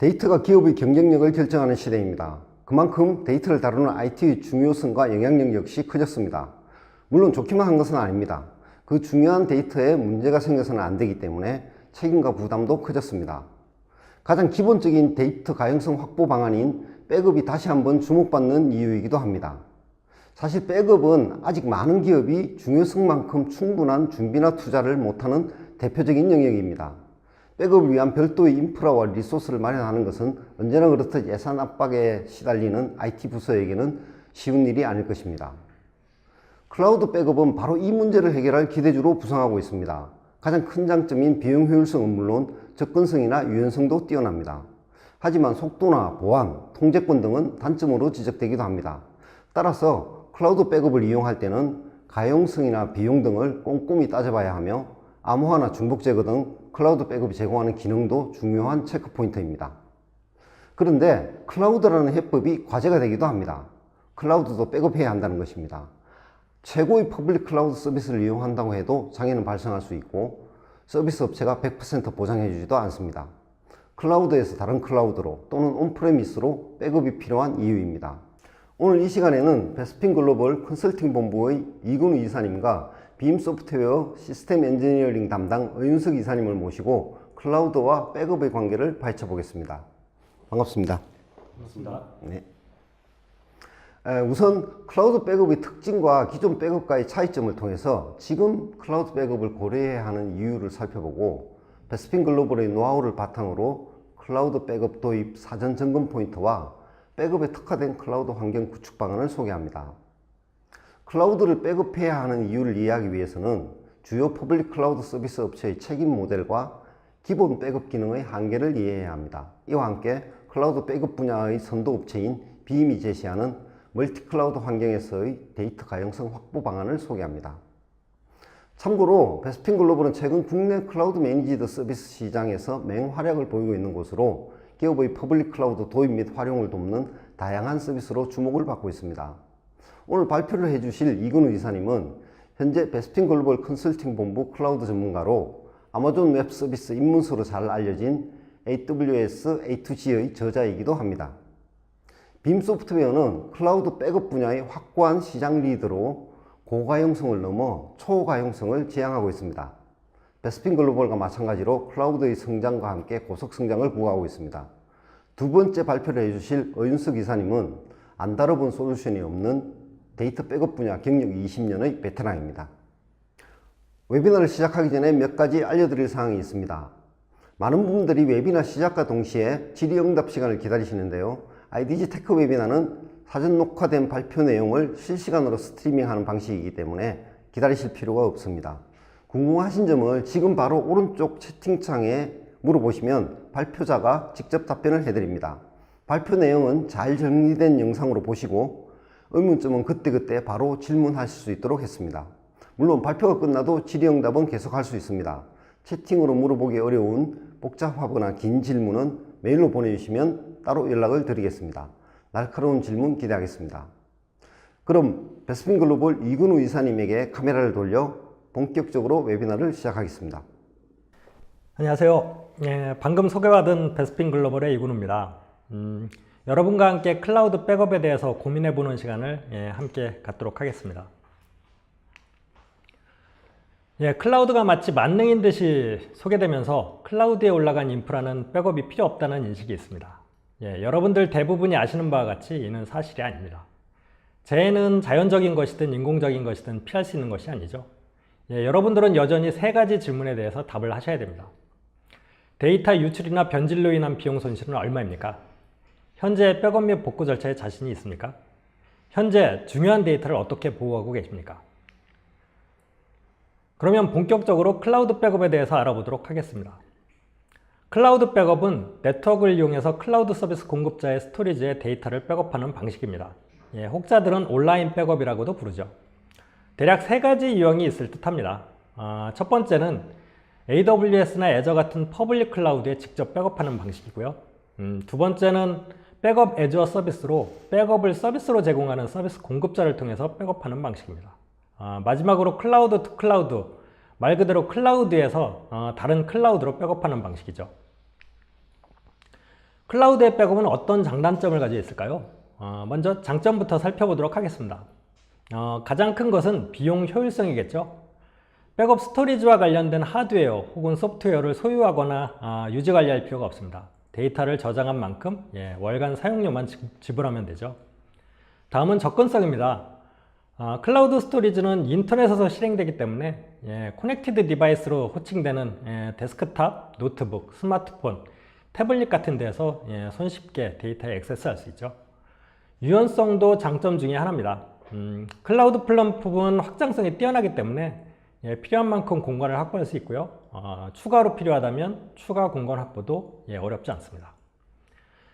데이터가 기업의 경쟁력을 결정하는 시대입니다. 그만큼 데이터를 다루는 IT의 중요성과 영향력 역시 커졌습니다. 물론 좋기만 한 것은 아닙니다. 그 중요한 데이터에 문제가 생겨서는 안 되기 때문에 책임과 부담도 커졌습니다. 가장 기본적인 데이터 가용성 확보 방안인 백업이 다시 한번 주목받는 이유이기도 합니다. 사실 백업은 아직 많은 기업이 중요성만큼 충분한 준비나 투자를 못하는 대표적인 영역입니다. 백업을 위한 별도의 인프라와 리소스를 마련하는 것은 언제나 그렇듯 예산 압박에 시달리는 IT 부서에게는 쉬운 일이 아닐 것입니다. 클라우드 백업은 바로 이 문제를 해결할 기대주로 부상하고 있습니다. 가장 큰 장점인 비용 효율성은 물론 접근성이나 유연성도 뛰어납니다. 하지만 속도나 보안, 통제권 등은 단점으로 지적되기도 합니다. 따라서 클라우드 백업을 이용할 때는 가용성이나 비용 등을 꼼꼼히 따져봐야 하며 암호화나 중복 제거 등 클라우드 백업이 제공하는 기능도 중요한 체크 포인트입니다. 그런데 클라우드라는 해법이 과제가 되기도 합니다. 클라우드도 백업해야 한다는 것입니다. 최고의 퍼블릭 클라우드 서비스를 이용한다고 해도 장애는 발생할 수 있고 서비스 업체가 100% 보장해 주지도 않습니다. 클라우드에서 다른 클라우드로 또는 온프레미스로 백업이 필요한 이유입니다. 오늘 이 시간에는 베스핀 글로벌 컨설팅 본부의 이근우 이사님과 빔 소프트웨어 시스템 엔지니어링 담당 어윤석 이사님을 모시고 클라우드와 백업의 관계를 파헤쳐 보겠습니다. 반갑습니다. 반갑습니다. 네. 우선 클라우드 백업의 특징과 기존 백업과의 차이점을 통해서 지금 클라우드 백업을 고려해야 하는 이유를 살펴보고 베스핀 글로벌의 노하우를 바탕으로 클라우드 백업 도입 사전 점검 포인트와 백업에 특화된 클라우드 환경 구축 방안을 소개합니다. 클라우드를 백업해야 하는 이유를 이해하기 위해서는 주요 퍼블릭 클라우드 서비스 업체의 책임 모델과 기본 백업 기능의 한계를 이해해야 합니다. 이와 함께 클라우드 백업 분야의 선도 업체인 빔이 제시하는 멀티 클라우드 환경에서의 데이터 가용성 확보 방안을 소개합니다. 참고로 베스핀 글로벌은 최근 국내 클라우드 매니지드 서비스 시장에서 맹활약을 보이고 있는 곳으로 기업의 퍼블릭 클라우드 도입 및 활용을 돕는 다양한 서비스로 주목을 받고 있습니다. 오늘 발표를 해주실 이근우 이사님은 현재 베스핀 글로벌 컨설팅 본부 클라우드 전문가로 아마존 웹 서비스 입문서로 잘 알려진 AWS A2G의 저자이기도 합니다. 빔 소프트웨어는 클라우드 백업 분야의 확고한 시장 리더로 고가용성을 넘어 초가용성을 지향하고 있습니다. 베스핀 글로벌과 마찬가지로 클라우드의 성장과 함께 고속 성장을 구가하고 있습니다. 두 번째 발표를 해주실 어윤석 이사님은 안 다뤄본 솔루션이 없는 데이터 백업 분야 경력 20년의 베테랑입니다. 웨비나를 시작하기 전에 몇 가지 알려드릴 사항이 있습니다. 많은 분들이 웨비나 시작과 동시에 질의응답 시간을 기다리시는데요. IDG 테크 웨비나는 사전 녹화된 발표 내용을 실시간으로 스트리밍하는 방식이기 때문에 기다리실 필요가 없습니다. 궁금하신 점을 지금 바로 오른쪽 채팅창에 물어보시면 발표자가 직접 답변을 해드립니다. 발표 내용은 잘 정리된 영상으로 보시고 의문점은 그때그때 바로 질문하실 수 있도록 했습니다. 물론 발표가 끝나도 질의응답은 계속할 수 있습니다. 채팅으로 물어보기 어려운 복잡하거나 긴 질문은 메일로 보내주시면 따로 연락을 드리겠습니다. 날카로운 질문 기대하겠습니다. 그럼 베스핀 글로벌 이근우 이사님에게 카메라를 돌려 본격적으로 웨비나를 시작하겠습니다. 안녕하세요. 방금 소개받은 베스핀 글로벌의 이근우입니다. 여러분과 함께 클라우드 백업에 대해서 고민해보는 시간을 함께 갖도록 하겠습니다. 클라우드가 마치 만능인 듯이 소개되면서 클라우드에 올라간 인프라는 백업이 필요 없다는 인식이 있습니다. 여러분들 대부분이 아시는 바와 같이 이는 사실이 아닙니다. 재해는 자연적인 것이든 인공적인 것이든 피할 수 있는 것이 아니죠. 여러분들은 여전히 세 가지 질문에 대해서 답을 하셔야 됩니다. 데이터 유출이나 변질로 인한 비용 손실은 얼마입니까? 현재 백업 및 복구 절차에 자신이 있습니까? 현재 중요한 데이터를 어떻게 보호하고 계십니까? 그러면 본격적으로 클라우드 백업에 대해서 알아보도록 하겠습니다. 클라우드 백업은 네트워크를 이용해서 클라우드 서비스 공급자의 스토리지에 데이터를 백업하는 방식입니다. 혹자들은 온라인 백업이라고도 부르죠. 대략 세 가지 유형이 있을 듯 합니다. 첫 번째는 AWS나 애저 같은 퍼블릭 클라우드에 직접 백업하는 방식이고요. 두 번째는 백업 애저 서비스로 백업을 서비스로 제공하는 서비스 공급자를 통해서 백업하는 방식입니다. 마지막으로 클라우드 투 클라우드, 말 그대로 클라우드에서 다른 클라우드로 백업하는 방식이죠. 클라우드의 백업은 어떤 장단점을 가지고 있을까요? 먼저 장점부터 살펴보도록 하겠습니다. 가장 큰 것은 비용 효율성이겠죠. 백업 스토리지와 관련된 하드웨어 혹은 소프트웨어를 소유하거나 유지 관리할 필요가 없습니다. 데이터를 저장한 만큼 월간 사용료만 지불하면 되죠. 다음은 접근성입니다. 클라우드 스토리지는 인터넷에서 실행되기 때문에 커넥티드 디바이스로 호칭되는 데스크탑, 노트북, 스마트폰, 태블릿 같은 데서 손쉽게 데이터에 액세스할 수 있죠. 유연성도 장점 중에 하나입니다. 클라우드 플랫폼은 확장성이 뛰어나기 때문에 필요한 만큼 공간을 확보할 수 있고요. 추가로 필요하다면 추가 공간 확보도 어렵지 않습니다.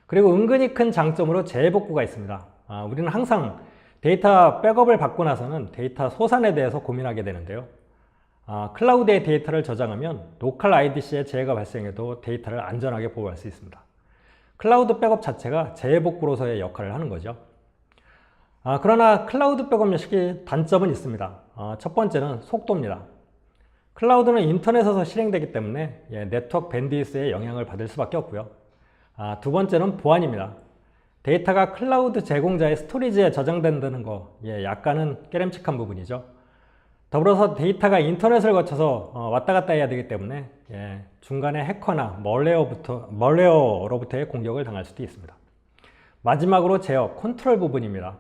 그리고 은근히 큰 장점으로 재복구가 있습니다. 우리는 항상 데이터 백업을 받고 나서는 데이터 소산에 대해서 고민하게 되는데요. 클라우드에 데이터를 저장하면 로컬 IDC에 재해가 발생해도 데이터를 안전하게 보호할 수 있습니다. 클라우드 백업 자체가 재복구로서의 역할을 하는 거죠. 그러나 클라우드 백업 역시 단점은 있습니다. 첫 번째는 속도입니다. 클라우드는 인터넷에서 실행되기 때문에 네트워크 밴드위스의 영향을 받을 수밖에 없고요. 두 번째는 보안입니다. 데이터가 클라우드 제공자의 스토리지에 저장된다는 거 약간은 깨름칙한 부분이죠. 더불어서 데이터가 인터넷을 거쳐서 왔다 갔다 해야 되기 때문에 중간에 해커나 멀웨어로부터의 공격을 당할 수도 있습니다. 마지막으로 제어, 컨트롤 부분입니다.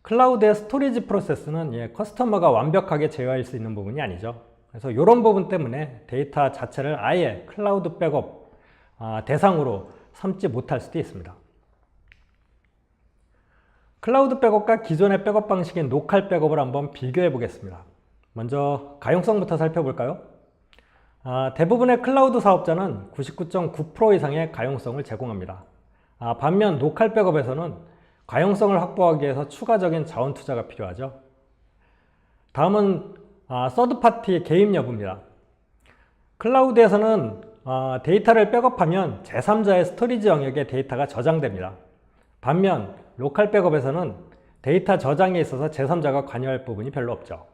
클라우드의 스토리지 프로세스는 커스터머가 완벽하게 제어할 수 있는 부분이 아니죠. 그래서 이런 부분 때문에 데이터 자체를 아예 클라우드 백업 대상으로 삼지 못할 수도 있습니다. 클라우드 백업과 기존의 백업 방식인 로컬 백업을 한번 비교해 보겠습니다. 먼저 가용성부터 살펴볼까요? 대부분의 클라우드 사업자는 99.9% 이상의 가용성을 제공합니다. 반면 로컬 백업에서는 가용성을 확보하기 위해서 추가적인 자원 투자가 필요하죠. 다음은 서드파티 개입 여부입니다. 클라우드에서는 데이터를 백업하면 제3자의 스토리지 영역에 데이터가 저장됩니다. 반면 로컬 백업에서는 데이터 저장에 있어서 제3자가 관여할 부분이 별로 없죠.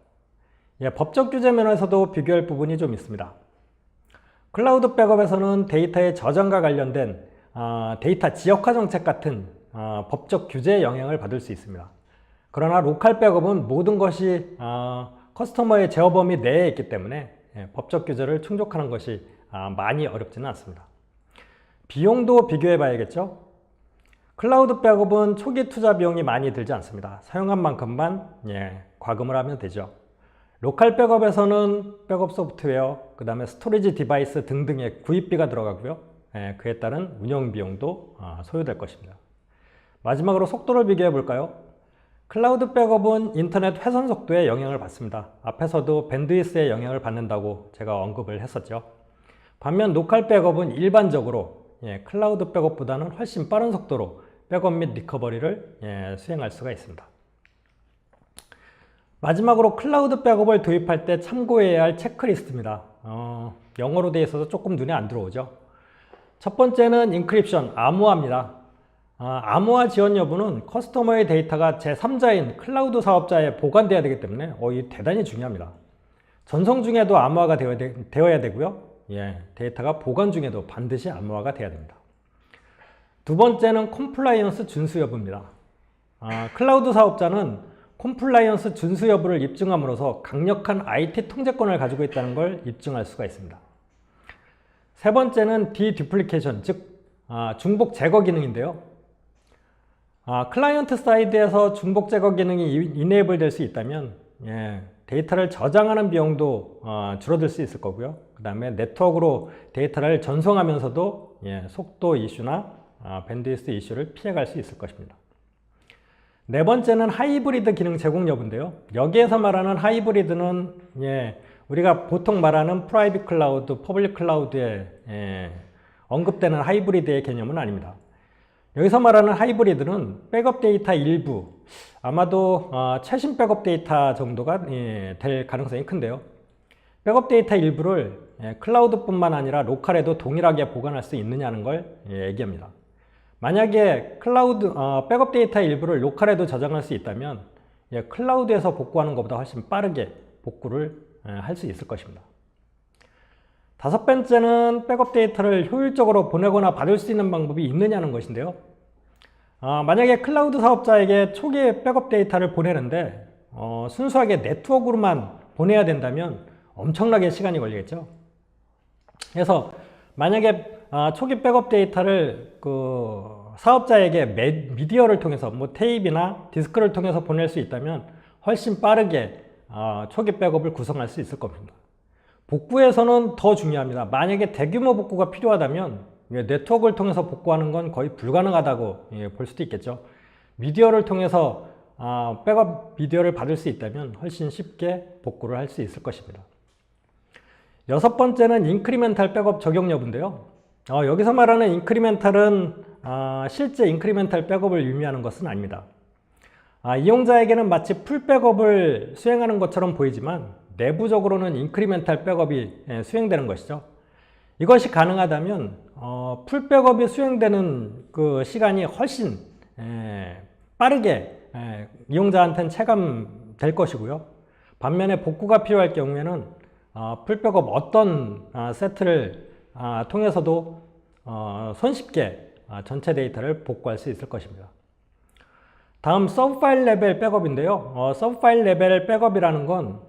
법적 규제 면에서도 비교할 부분이 좀 있습니다. 클라우드 백업에서는 데이터의 저장과 관련된 데이터 지역화 정책 같은 법적 규제의 영향을 받을 수 있습니다. 그러나 로컬 백업은 모든 것이 커스터머의 제어 범위 내에 있기 때문에 법적 규제를 충족하는 것이 많이 어렵지는 않습니다. 비용도 비교해 봐야겠죠. 클라우드 백업은 초기 투자 비용이 많이 들지 않습니다. 사용한 만큼만 과금을 하면 되죠. 로컬 백업에서는 백업 소프트웨어, 그 다음에 스토리지 디바이스 등등의 구입비가 들어가고요. 그에 따른 운영 비용도 소요될 것입니다. 마지막으로 속도를 비교해 볼까요? 클라우드 백업은 인터넷 회선 속도에 영향을 받습니다. 앞에서도 밴드위스에 영향을 받는다고 제가 언급을 했었죠. 반면 로컬 백업은 일반적으로 클라우드 백업보다는 훨씬 빠른 속도로 백업 및 리커버리를 수행할 수가 있습니다. 마지막으로 클라우드 백업을 도입할 때 참고해야 할 체크리스트입니다. 영어로 되어 있어서 조금 눈에 안 들어오죠. 첫 번째는 인크립션, 암호화입니다. 암호화 지원 여부는 커스터머의 데이터가 제3자인 클라우드 사업자에 보관되어야 되기 때문에 이 대단히 중요합니다. 전송 중에도 암호화가 되어야 되고요. 데이터가 보관 중에도 반드시 암호화가 되어야 됩니다. 두 번째는 컴플라이언스 준수 여부입니다. 클라우드 사업자는 컴플라이언스 준수 여부를 입증함으로써 강력한 IT 통제권을 가지고 있다는 걸 입증할 수가 있습니다. 세 번째는 디듀플리케이션, 즉 중복 제거 기능인데요. 클라이언트 사이드에서 중복 제거 기능이 이네이블 될 수 있다면 데이터를 저장하는 비용도 줄어들 수 있을 거고요. 그 다음에 네트워크로 데이터를 전송하면서도 속도 이슈나 밴드위스 이슈를 피해갈 수 있을 것입니다. 네 번째는 하이브리드 기능 제공 여부인데요. 여기에서 말하는 하이브리드는 우리가 보통 말하는 프라이빗 클라우드, 퍼블릭 클라우드에 언급되는 하이브리드의 개념은 아닙니다. 여기서 말하는 하이브리드는 백업 데이터 일부, 아마도 최신 백업 데이터 정도가 될 가능성이 큰데요. 백업 데이터 일부를 클라우드뿐만 아니라 로컬에도 동일하게 보관할 수 있느냐는 걸 얘기합니다. 만약에 클라우드 백업 데이터 일부를 로컬에도 저장할 수 있다면 클라우드에서 복구하는 것보다 훨씬 빠르게 복구를 할 수 있을 것입니다. 다섯 번째는 백업 데이터를 효율적으로 보내거나 받을 수 있는 방법이 있느냐는 것인데요. 만약에 클라우드 사업자에게 초기 백업 데이터를 보내는데 순수하게 네트워크로만 보내야 된다면 엄청나게 시간이 걸리겠죠. 그래서 만약에 초기 백업 데이터를 사업자에게 미디어를 통해서 뭐 테이프나 디스크를 통해서 보낼 수 있다면 훨씬 빠르게 초기 백업을 구성할 수 있을 겁니다. 복구에서는 더 중요합니다. 만약에 대규모 복구가 필요하다면 네트워크를 통해서 복구하는 건 거의 불가능하다고 볼 수도 있겠죠. 미디어를 통해서 백업 미디어를 받을 수 있다면 훨씬 쉽게 복구를 할 수 있을 것입니다. 여섯 번째는 인크리멘탈 백업 적용 여부인데요. 여기서 말하는 인크리멘탈은 실제 인크리멘탈 백업을 의미하는 것은 아닙니다. 이용자에게는 마치 풀 백업을 수행하는 것처럼 보이지만 내부적으로는 인크리멘탈 백업이 수행되는 것이죠. 이것이 가능하다면 풀 백업이 수행되는 그 시간이 훨씬 빠르게 이용자한테는 체감될 것이고요. 반면에 복구가 필요할 경우에는 풀 백업 어떤 세트를 통해서도 손쉽게 전체 데이터를 복구할 수 있을 것입니다. 다음 서브 파일 레벨 백업인데요. 서브 파일 레벨 백업이라는 건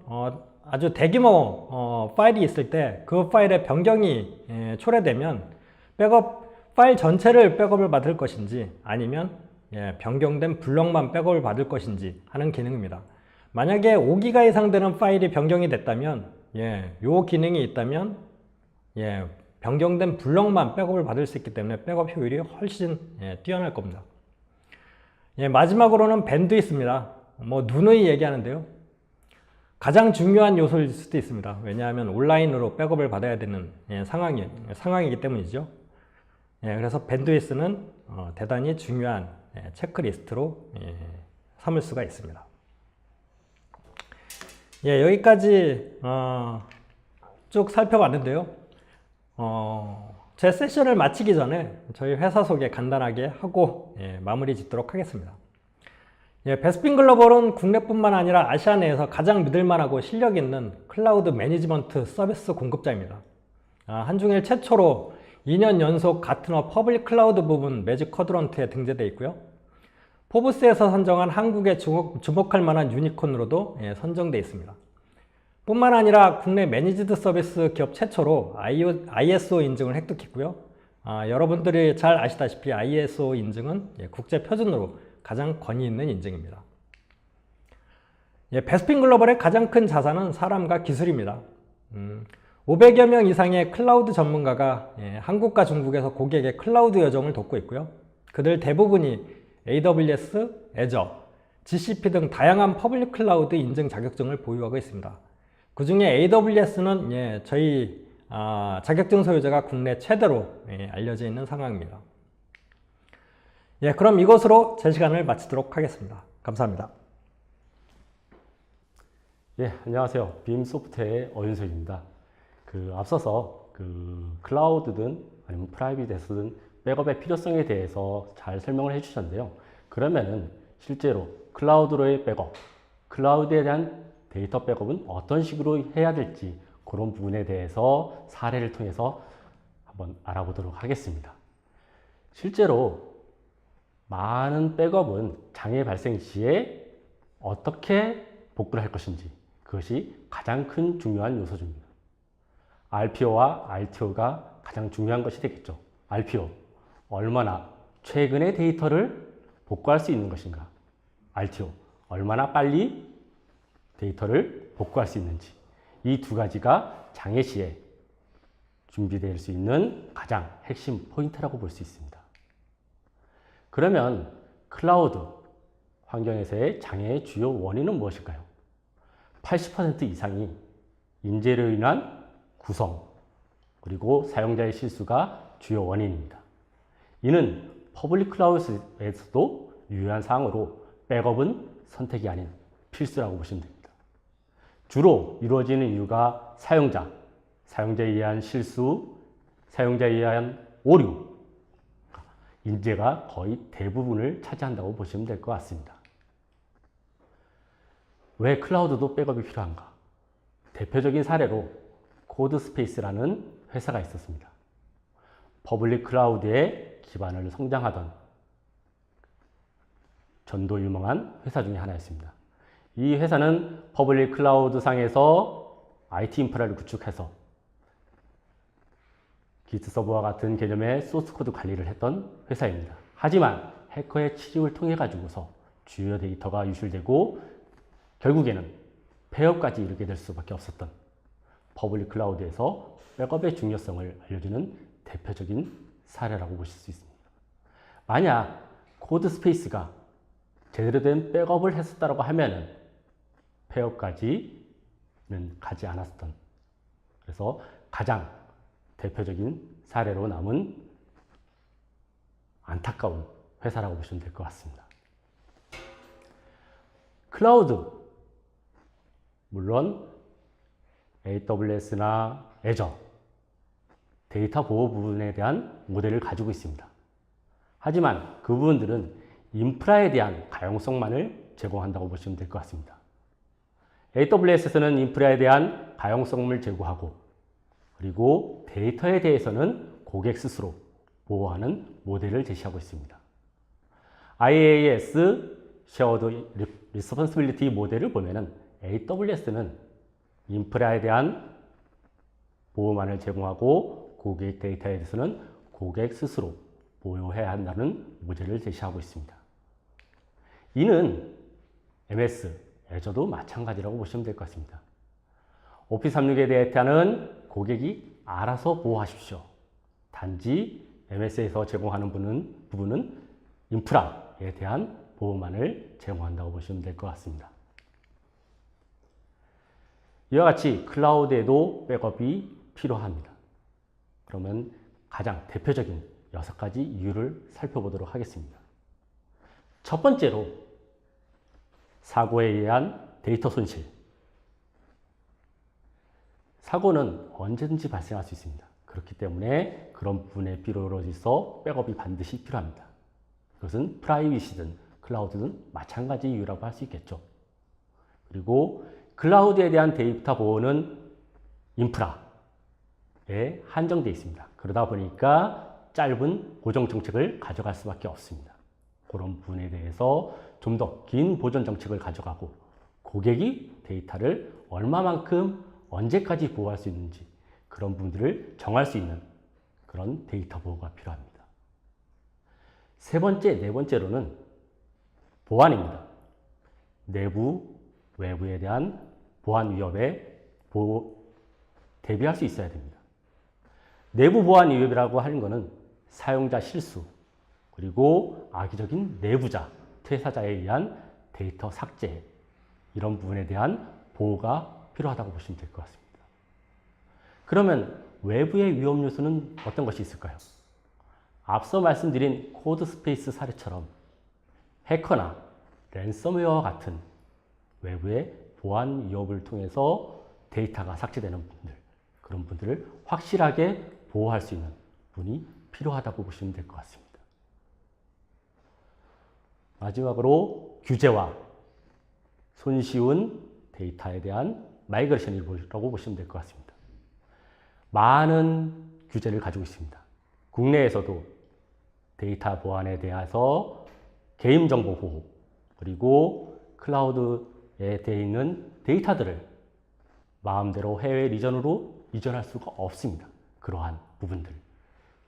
아주 대규모 파일이 있을 때 그 파일의 변경이 초래되면 파일 전체를 백업을 받을 것인지 아니면 변경된 블럭만 백업을 받을 것인지 하는 기능입니다. 만약에 5기가 이상 되는 파일이 변경이 됐다면 요 기능이 있다면 변경된 블럭만 백업을 받을 수 있기 때문에 백업 효율이 훨씬 뛰어날 겁니다. 마지막으로는 밴드위스입니다. 뭐 누누이 얘기하는데요. 가장 중요한 요소일 수도 있습니다. 왜냐하면 온라인으로 백업을 받아야 되는 상황이기 때문이죠. 그래서 밴드위스는 대단히 중요한 체크리스트로 삼을 수가 있습니다. 여기까지 쭉 살펴봤는데요. 제 세션을 마치기 전에 저희 회사 소개 간단하게 하고 마무리 짓도록 하겠습니다. 베스핀 글로벌은 국내뿐만 아니라 아시아 내에서 가장 믿을만하고 실력 있는 클라우드 매니지먼트 서비스 공급자입니다. 한중일 최초로 2년 연속 가트너 퍼블릭 클라우드 부분 매직 쿼드런트에 등재되어 있고요. 포브스에서 선정한 한국의 주목할 만한 유니콘으로도 선정되어 있습니다. 뿐만 아니라 국내 매니지드 서비스 기업 최초로 ISO 인증을 획득했고요. 여러분들이 잘 아시다시피 ISO 인증은 국제 표준으로 가장 권위 있는 인증입니다. 베스핀 글로벌의 가장 큰 자산은 사람과 기술입니다. 500여 명 이상의 클라우드 전문가가 한국과 중국에서 고객의 클라우드 여정을 돕고 있고요. 그들 대부분이 AWS, Azure, GCP 등 다양한 퍼블릭 클라우드 인증 자격증을 보유하고 있습니다. 그 중에 AWS는 저희 자격증 소유자가 국내 최대로 알려져 있는 상황입니다. 그럼 이것으로 제 시간을 마치도록 하겠습니다. 감사합니다. 안녕하세요. 빔소프트의 어윤석입니다. 앞서서 클라우드든 아니면 프라이빗에서든 백업의 필요성에 대해서 잘 설명을 해주셨는데요. 그러면은 실제로 클라우드로의 백업, 클라우드에 대한 데이터 백업은 어떤 식으로 해야 될지 그런 부분에 대해서 사례를 통해서 한번 알아보도록 하겠습니다. 실제로 많은 백업은 장애 발생 시에 어떻게 복구를 할 것인지 그것이 가장 큰 중요한 요소 중입니다. RPO와 RTO가 가장 중요한 것이 되겠죠. RPO, 얼마나 최근의 데이터를 복구할 수 있는 것인가. RTO, 얼마나 빨리 데이터를 복구할 수 있는지. 이 두 가지가 장애 시에 준비될 수 있는 가장 핵심 포인트라고 볼 수 있습니다. 그러면 클라우드 환경에서의 장애의 주요 원인은 무엇일까요? 80% 이상이 인재로 인한 구성 그리고 사용자의 실수가 주요 원인입니다. 이는 퍼블릭 클라우드에서도 유효한 사항으로 백업은 선택이 아닌 필수라고 보시면 됩니다. 주로 이루어지는 이유가 사용자에 의한 실수, 사용자에 의한 오류, 인재가 거의 대부분을 차지한다고 보시면 될 것 같습니다. 왜 클라우드도 백업이 필요한가? 대표적인 사례로 코드스페이스라는 회사가 있었습니다. 퍼블릭 클라우드에 기반을 성장하던 전도 유명한 회사 중에 하나였습니다. 이 회사는 퍼블릭 클라우드 상에서 IT 인프라를 구축해서 기트 서버와 같은 개념의 소스 코드 관리를 했던 회사입니다. 하지만 해커의 침입을 통해 가지고서 주요 데이터가 유출되고 결국에는 폐업까지 이르게 될 수밖에 없었던 퍼블릭 클라우드에서 백업의 중요성을 알려주는 대표적인 사례라고 보실 수 있습니다. 만약 코드 스페이스가 제대로 된 백업을 했었다고 하면은 폐업까지는 가지 않았던, 그래서 가장 대표적인 사례로 남은 안타까운 회사라고 보시면 될 것 같습니다. 클라우드, 물론 AWS나 애저, 데이터 보호 부분에 대한 모델을 가지고 있습니다. 하지만 그 부분들은 인프라에 대한 가용성만을 제공한다고 보시면 될 것 같습니다. AWS에서는 인프라에 대한 가용성을 제공하고, 그리고 데이터에 대해서는 고객 스스로 보호하는 모델을 제시하고 있습니다. IaaS Shared Responsibility 모델을 보면은 AWS는 인프라에 대한 보호만을 제공하고 고객 데이터에 대해서는 고객 스스로 보호해야 한다는 모델을 제시하고 있습니다. 이는 MS, 애저도 마찬가지라고 보시면 될 것 같습니다. 오피스 365의 데이터는 고객이 알아서 보호하십시오. 단지 MS에서 제공하는 부분은 인프라에 대한 보호만을 제공한다고 보시면 될 것 같습니다. 이와 같이 클라우드에도 백업이 필요합니다. 그러면 가장 대표적인 6가지 이유를 살펴보도록 하겠습니다. 첫 번째로 사고에 의한 데이터 손실. 사고는 언제든지 발생할 수 있습니다. 그렇기 때문에 그런 부분에 필요로 있어 백업이 반드시 필요합니다. 그것은 프라이빗이든 클라우드든 마찬가지 이유라고 할 수 있겠죠. 그리고 클라우드에 대한 데이터 보호는 인프라에 한정되어 있습니다. 그러다 보니까 짧은 보정 정책을 가져갈 수밖에 없습니다. 그런 부분에 대해서 좀 더 긴 보존 정책을 가져가고 고객이 데이터를 얼마만큼 언제까지 보호할 수 있는지 그런 부분들을 정할 수 있는 그런 데이터 보호가 필요합니다. 세 번째, 네 번째로는 보안입니다. 내부, 외부에 대한 보안 위협에 대비할 수 있어야 됩니다. 내부 보안 위협이라고 하는 것은 사용자 실수, 그리고 악의적인 내부자, 퇴사자에 의한 데이터 삭제, 이런 부분에 대한 보호가 필요하다고 보시면 될 것 같습니다. 그러면 외부의 위험 요소는 어떤 것이 있을까요? 앞서 말씀드린 코드 스페이스 사례처럼 해커나 랜섬웨어와 같은 외부의 보안 위협을 통해서 데이터가 삭제되는 분들, 그런 분들을 확실하게 보호할 수 있는 분이 필요하다고 보시면 될 것 같습니다. 마지막으로 규제와 손쉬운 데이터에 대한 마이그레이션이라고 보시면 될 것 같습니다. 많은 규제를 가지고 있습니다. 국내에서도 데이터 보안에 대해서 개인정보 보호, 그리고 클라우드에 되어 있는 데이터들을 마음대로 해외 리전으로 이전할 수가 없습니다. 그러한 부분들,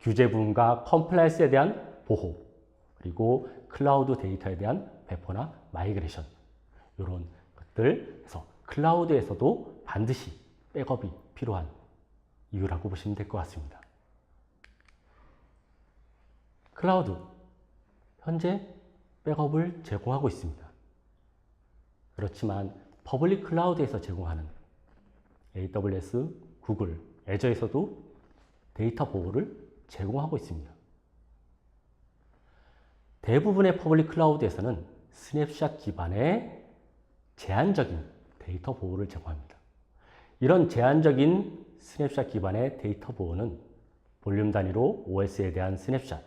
규제 부분과 컴플라이언스에 대한 보호, 그리고 클라우드 데이터에 대한 배포나 마이그레이션, 이런 것들, 그래서 클라우드에서도 반드시 백업이 필요한 이유라고 보시면 될 것 같습니다. 클라우드, 현재 백업을 제공하고 있습니다. 그렇지만 퍼블릭 클라우드에서 제공하는 AWS, 구글, 애저에서도 데이터 보호를 제공하고 있습니다. 대부분의 퍼블릭 클라우드에서는 스냅샷 기반의 제한적인 데이터 보호를 제공합니다. 이런 제한적인 스냅샷 기반의 데이터 보호는 볼륨 단위로 OS에 대한 스냅샷,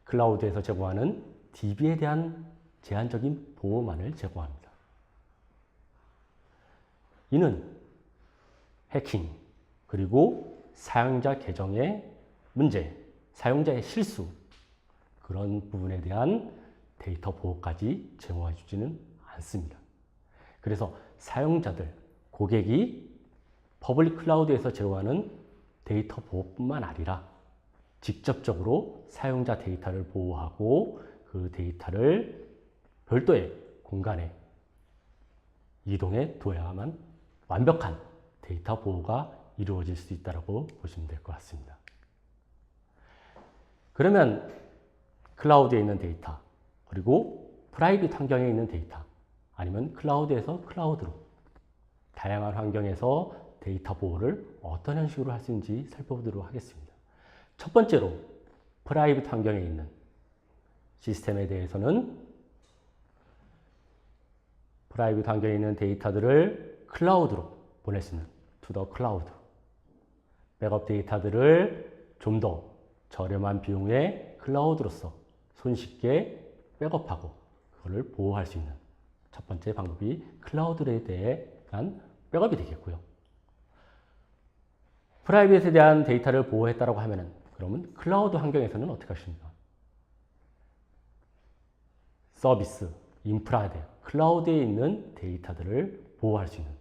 클라우드에서 제공하는 DB에 대한 제한적인 보호만을 제공합니다. 이는 해킹, 그리고 사용자 계정의 문제, 사용자의 실수, 그런 부분에 대한 데이터 보호까지 제공해 주지는 않습니다. 그래서 사용자들, 고객이 퍼블릭 클라우드에서 제공하는 데이터 보호뿐만 아니라 직접적으로 사용자 데이터를 보호하고 그 데이터를 별도의 공간에 이동해 둬야만 완벽한 데이터 보호가 이루어질 수 있다고 보시면 될 것 같습니다. 그러면 클라우드에 있는 데이터, 그리고 프라이빗 환경에 있는 데이터, 아니면 클라우드에서 클라우드로 다양한 환경에서 데이터 보호를 어떤 형식으로 할 수 있는지 살펴보도록 하겠습니다. 첫 번째로 프라이빗 환경에 있는 시스템에 대해서는 프라이빗 환경에 있는 데이터들을 클라우드로 보낼 수 있는 to the cloud, 백업 데이터들을 좀 더 저렴한 비용의 클라우드로서 손쉽게 백업하고 그거를 보호할 수 있는 첫 번째 방법이 클라우드에 대한 백업이 되겠고요. 프라이빗에 대한 데이터를 보호했다고 하면은 그러면 클라우드 환경에서는 어떻게 하십니까? 서비스, 인프라에 대한 클라우드에 있는 데이터들을 보호할 수 있는,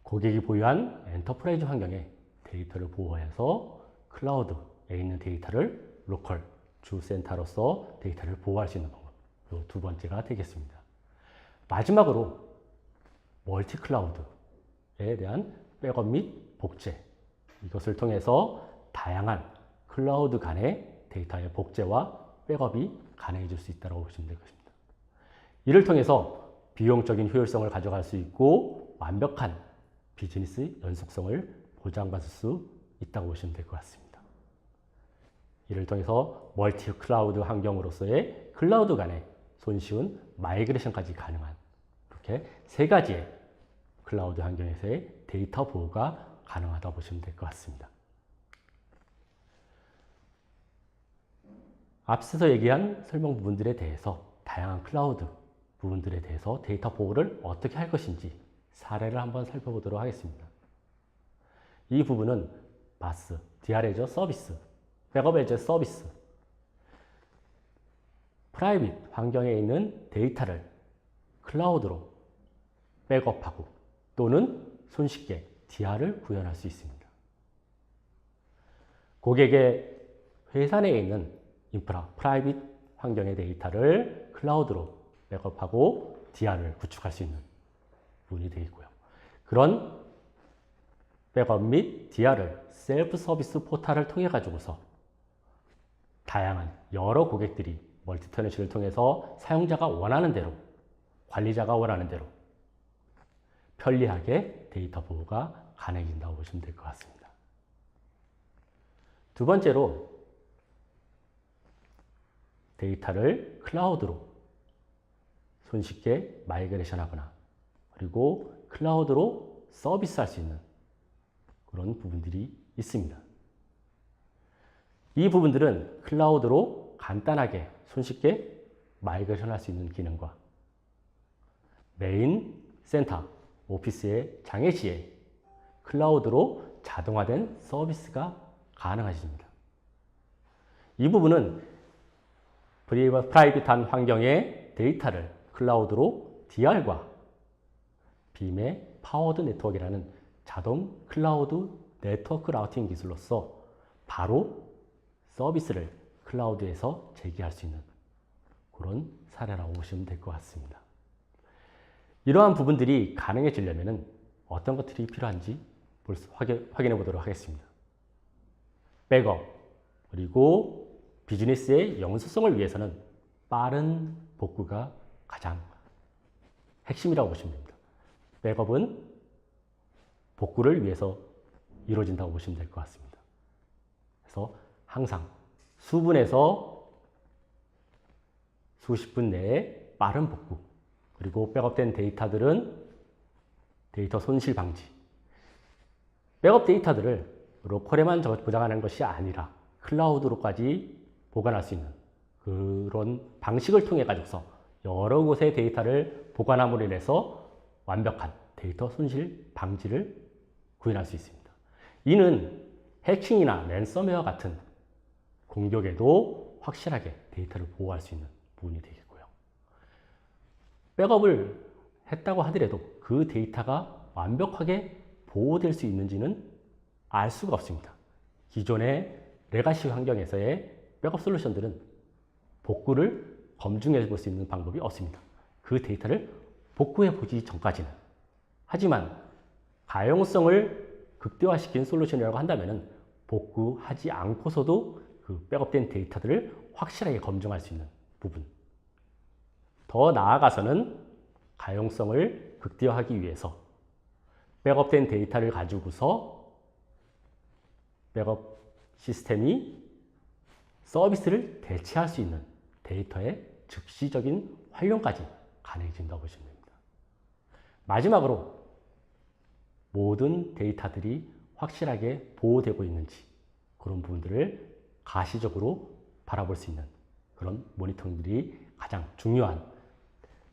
고객이 보유한 엔터프라이즈 환경에 데이터를 보호해서 클라우드에 있는 데이터를 로컬 주 센터로서 데이터를 보호할 수 있는 방법, 이 두 번째가 되겠습니다. 마지막으로 멀티 클라우드에 대한 백업 및 복제, 이것을 통해서 다양한 클라우드 간의 데이터의 복제와 백업이 가능해질 수 있다고 보시면 될 것입니다. 이를 통해서 비용적인 효율성을 가져갈 수 있고 완벽한 비즈니스 연속성을 보장받을 수 있다고 보시면 될 것 같습니다. 이를 통해서 멀티 클라우드 환경으로서의 클라우드 간의 손쉬운 마이그레이션까지 가능한, 이렇게 세 가지의 클라우드 환경에서의 데이터 보호가 가능하다고 보시면 될 것 같습니다. 앞서서 얘기한 설명 부분들에 대해서 다양한 클라우드 부분들에 대해서 데이터 보호를 어떻게 할 것인지 사례를 한번 살펴보도록 하겠습니다. 이 부분은 바스, DR 애저 서비스, 백업 애저 서비스, 프라이빗 환경에 있는 데이터를 클라우드로 백업하고 또는 손쉽게 DR을 구현할 수 있습니다. 고객의 회사 내에 있는 인프라, 프라이빗 환경의 데이터를 클라우드로 백업하고 DR을 구축할 수 있는 부분이 되겠고요. 그런 백업 및 DR을 셀프 서비스 포탈을 통해 가지고서 다양한 여러 고객들이 멀티터넷을 통해서 사용자가 원하는 대로, 관리자가 원하는 대로 편리하게 데이터 보호가 가능해진다고 보시면 될 것 같습니다. 두 번째로 데이터를 클라우드로 손쉽게 마이그레이션 하거나 그리고 클라우드로 서비스할 수 있는 그런 부분들이 있습니다. 이 부분들은 클라우드로 간단하게 손쉽게 마이그레이션 할 수 있는 기능과 메인 센터, 오피스의 장애 시에 클라우드로 자동화된 서비스가 가능해집니다. 이 부분은 프라이빗한 환경의 데이터를 클라우드로 DR과 빔의 파워드 네트워크라는 자동 클라우드 네트워크 라우팅 기술로서 바로 서비스를 클라우드에서 제기할 수 있는 그런 사례라고 보시면 될 것 같습니다. 이러한 부분들이 가능해지려면 어떤 것들이 필요한지 확인해 보도록 하겠습니다. 백업, 그리고 비즈니스의 영수성을 위해서는 빠른 복구가 가장 핵심이라고 보시면 됩니다. 백업은 복구를 위해서 이루어진다고 보시면 될 것 같습니다. 그래서 항상 수분에서 수십 분 내에 빠른 복구, 그리고 백업된 데이터들은 데이터 손실 방지. 백업 데이터들을 로컬에만 보장하는 것이 아니라 클라우드로까지 보관할 수 있는 그런 방식을 통해 가지고서 여러 곳의 데이터를 보관함으로 인해서 완벽한 데이터 손실 방지를 구현할 수 있습니다. 이는 해킹이나 랜섬웨어 같은 공격에도 확실하게 데이터를 보호할 수 있는 부분이 되겠고요. 백업을 했다고 하더라도 그 데이터가 완벽하게 보호될 수 있는지는 알 수가 없습니다. 기존의 레가시 환경에서의 백업 솔루션들은 복구를 검증해 볼 수 있는 방법이 없습니다. 그 데이터를 복구해 보기 전까지는. 하지만 가용성을 극대화시킨 솔루션이라고 한다면 복구하지 않고서도 그 백업된 데이터들을 확실하게 검증할 수 있는 부분. 더 나아가서는 가용성을 극대화하기 위해서 백업된 데이터를 가지고서 백업 시스템이 서비스를 대체할 수 있는 데이터의 즉시적인 활용까지 가능해진다고 보시면 됩니다. 마지막으로 모든 데이터들이 확실하게 보호되고 있는지 그런 부분들을 가시적으로 바라볼 수 있는 그런 모니터링들이 가장 중요한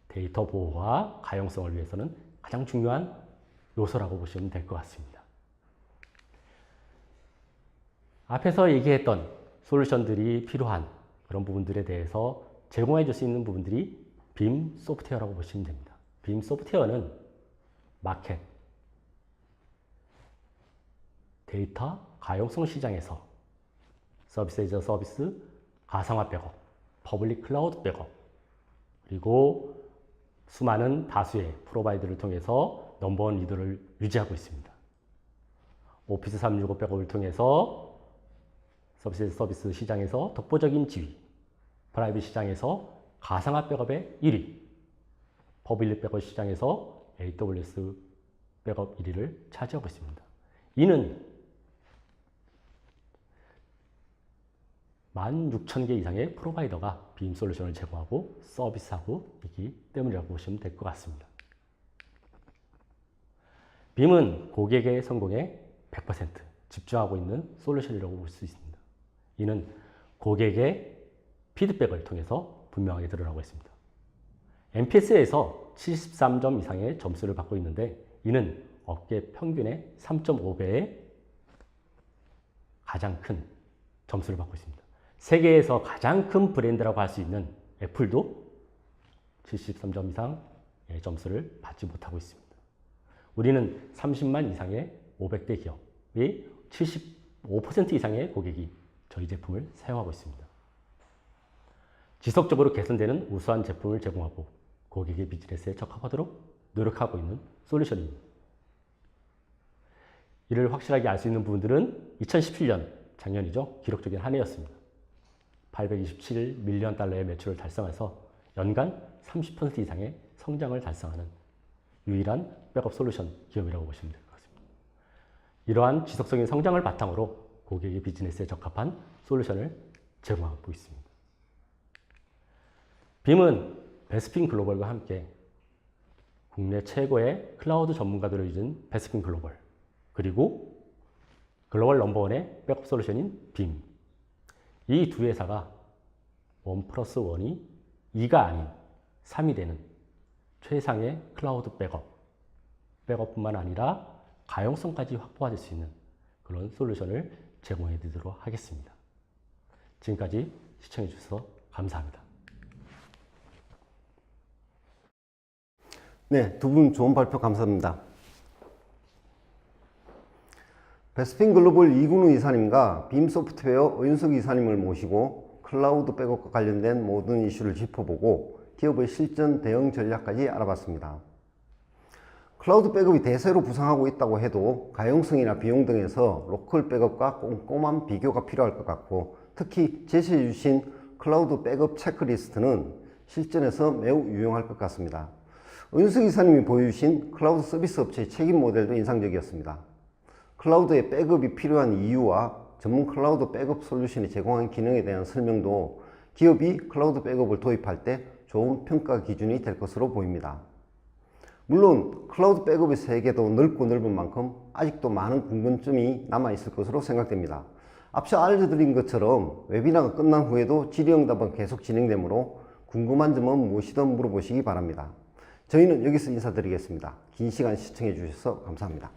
데이터 보호와 가용성을 위해서는 가장 중요한 요소라고 보시면 될 것 같습니다. 앞에서 얘기했던 솔루션들이 필요한 그런 부분들에 대해서 제공해 줄 수 있는 부분들이 빔 소프트웨어라고 보시면 됩니다. 빔 소프트웨어는 마켓, 데이터 가용성 시장에서 서비스 에이저 서비스, 가상화 백업, 퍼블릭 클라우드 백업, 그리고 수많은 다수의 프로바이더를 통해서 넘버원 리더를 유지하고 있습니다. 오피스 365 백업을 통해서 서비스 에이저 서비스 시장에서 독보적인 지위, 프라이빗 시장에서 가상화 백업의 1위, 퍼블릭 백업 시장에서 AWS 백업 1위를 차지하고 있습니다. 이는 16,000개 이상의 프로바이더가 빔 솔루션을 제공하고 서비스하고 있기 때문이라고 보시면 될 것 같습니다. 빔은 고객의 성공에 100% 집중하고 있는 솔루션이라고 볼 수 있습니다. 이는 고객의 피드백을 통해서 분명하게 드러나고 있습니다. NPS에서 73점 이상의 점수를 받고 있는데 이는 업계 평균의 3.5배의 가장 큰 점수를 받고 있습니다. 세계에서 가장 큰 브랜드라고 할 수 있는 애플도 73점 이상의 점수를 받지 못하고 있습니다. 우리는 30만 이상의 500대 기업의 75% 이상의 고객이 저희 제품을 사용하고 있습니다. 지속적으로 개선되는 우수한 제품을 제공하고 고객의 비즈니스에 적합하도록 노력하고 있는 솔루션입니다. 이를 확실하게 알 수 있는 부분들은 2017년 작년이죠. 기록적인 한 해였습니다. 827밀리언 달러의 매출을 달성해서 연간 30% 이상의 성장을 달성하는 유일한 백업 솔루션 기업이라고 보시면 될 것 같습니다. 이러한 지속적인 성장을 바탕으로 고객의 비즈니스에 적합한 솔루션을 제공하고 있습니다. 빔은 베스핀 글로벌과 함께 국내 최고의 클라우드 전문가들을 이룬 베스핀 글로벌, 그리고 글로벌 넘버원의 백업 솔루션인 빔, 이 두 회사가 1+1이 2가 아닌 3이 되는 최상의 클라우드 백업뿐만 아니라 가용성까지 확보할 수 있는 그런 솔루션을 제공해 드리도록 하겠습니다. 지금까지 시청해 주셔서 감사합니다. 네, 두 분 좋은 발표 감사합니다. 베스핀 글로벌 이근우 이사님과 빔 소프트웨어 어윤석 이사님을 모시고 클라우드 백업과 관련된 모든 이슈를 짚어보고 기업의 실전 대응 전략까지 알아봤습니다. 클라우드 백업이 대세로 부상하고 있다고 해도 가용성이나 비용 등에서 로컬 백업과 꼼꼼한 비교가 필요할 것 같고, 특히 제시해 주신 클라우드 백업 체크리스트는 실전에서 매우 유용할 것 같습니다. 어윤석 이사님이 보여주신 클라우드 서비스 업체의 책임 모델도 인상적이었습니다. 클라우드에 백업이 필요한 이유와 전문 클라우드 백업 솔루션이 제공하는 기능에 대한 설명도 기업이 클라우드 백업을 도입할 때 좋은 평가 기준이 될 것으로 보입니다. 물론 클라우드 백업의 세계도 넓고 넓은 만큼 아직도 많은 궁금점이 남아있을 것으로 생각됩니다. 앞서 알려드린 것처럼 웨비나가 끝난 후에도 질의응답은 계속 진행되므로 궁금한 점은 무엇이든 물어보시기 바랍니다. 저희는 여기서 인사드리겠습니다. 긴 시간 시청해 주셔서 감사합니다.